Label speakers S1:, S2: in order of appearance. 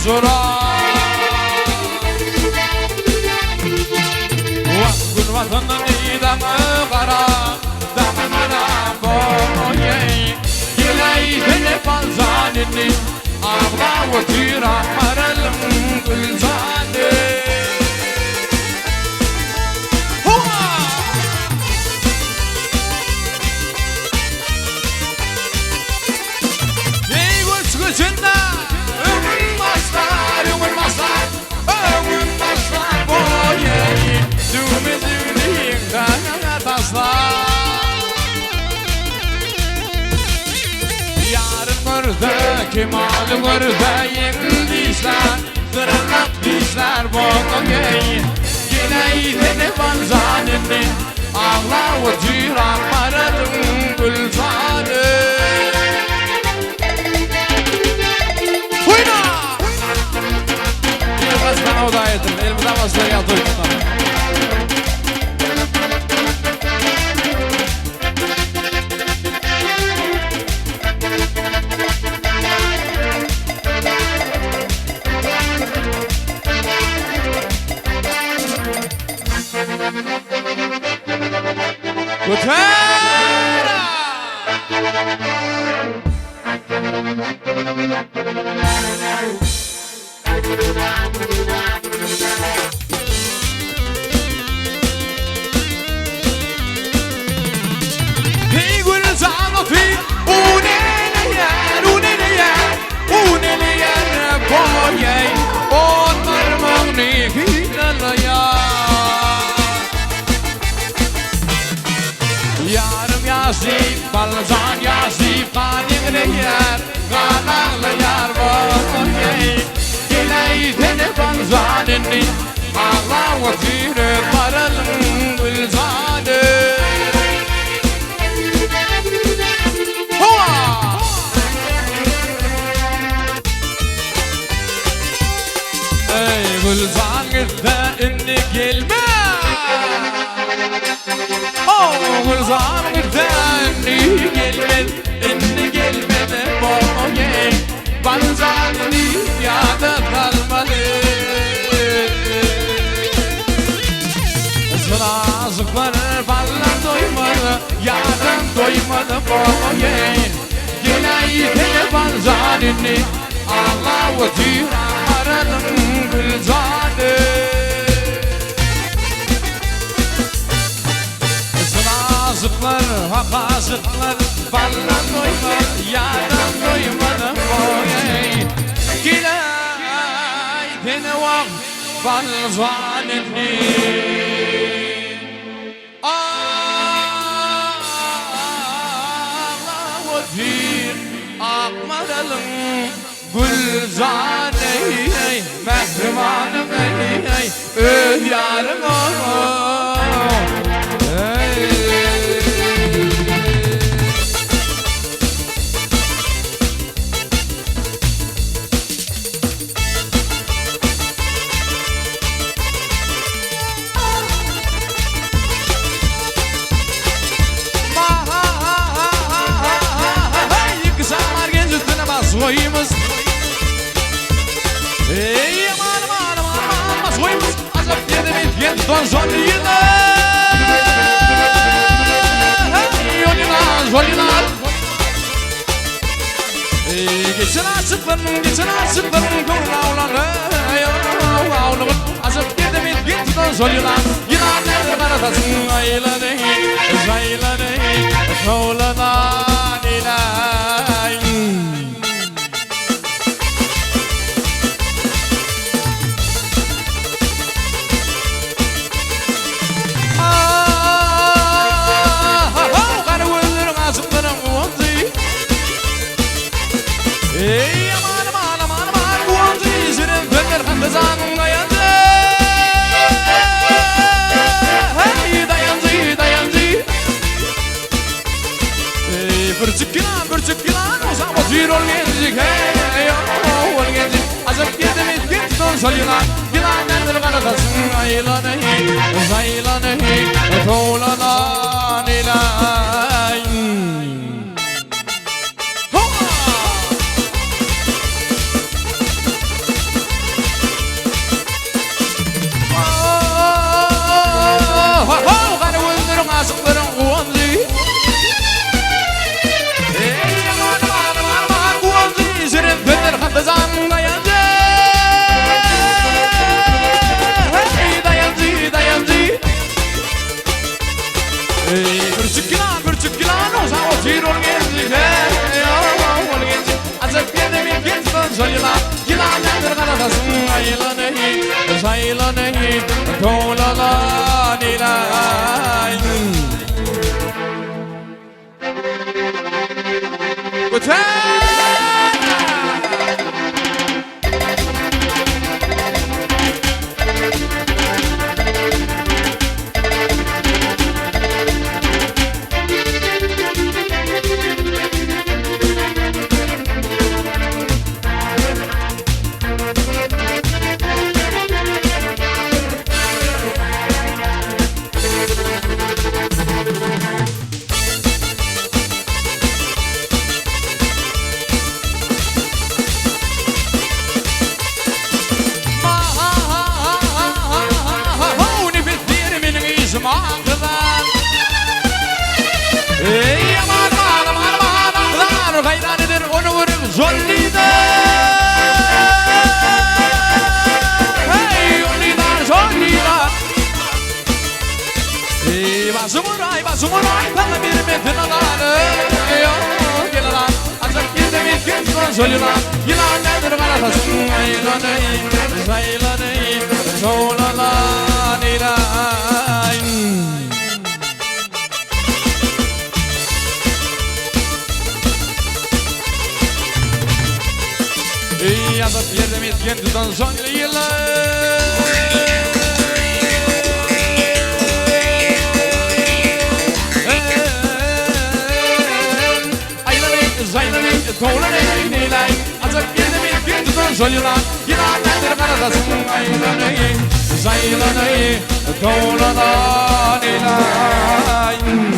S1: sorar. Vakın vatanın idamı kara, damına boyayım. Giley telefon zanini, ağla vıtıra maralım gülzade. Yarın görde, kemalı görde, yengildişler, kırılak dişler boğayım. Yine telefon zanini, ağla vıtıra maralım gülzade. Bana o da yedim, elimden basıya geldi uykumdan. Balzan yazıp kanigre yer, kanaklı yar boğayım. Giley telefon zanini, ağla vıtıra maralım gülzade. Ey gülzan gitti inni gelme. Gülzan gitti inni gelmedi, inni gelmedi boğayım. Balzanini yadı kalmadı. Sırazıkları ballar doymadı, yadım doymadı boğayım. Yine telefon zanini, ağla vıtıra maralım gülzade. Sırazıklar, hakazıklar, ballar doymadı, yadım doymadı boğayım. Yine telefon balzanini, akmaralım gülzane, mehribanım öl yarım soyumuz. Ey aman aman aman aman soyumuz. Azap yedim yeniden soyuna. Soyuna. Geçin açıklarım kavravlanı. Azap yedim yeniden soyuna. Yılanlar karatasın aylanı. Zaylanı. Soğlanan ilay. Ey aman aman aman aman bu anzı izinin döner hem zanın dayandı. Hey dayandı. Ey bir çıkılan o zaman zir ol gencik. Hey ol gencik. Azap yedim gençten soyulan. Yılanlar karatasın aylanı. Zaylanı. Toğlanan ilay. soyulan Yılanlardır karadasın ayılanı Sayılanı Toğlalan ilay Öter Sumuray bana bir metin alanı Yılan ancak girdi bir gün soyulan Yılan nedir karatasın ayılanı Sayılanı Toğlalan ilay Yazıp yerde mitken tutan son yıllar Toğlanayın ilay Azap girdi bir gün tutun soyulan Yılan nedir karadasın ayılanayın Sayılanayın Toğlanan ilay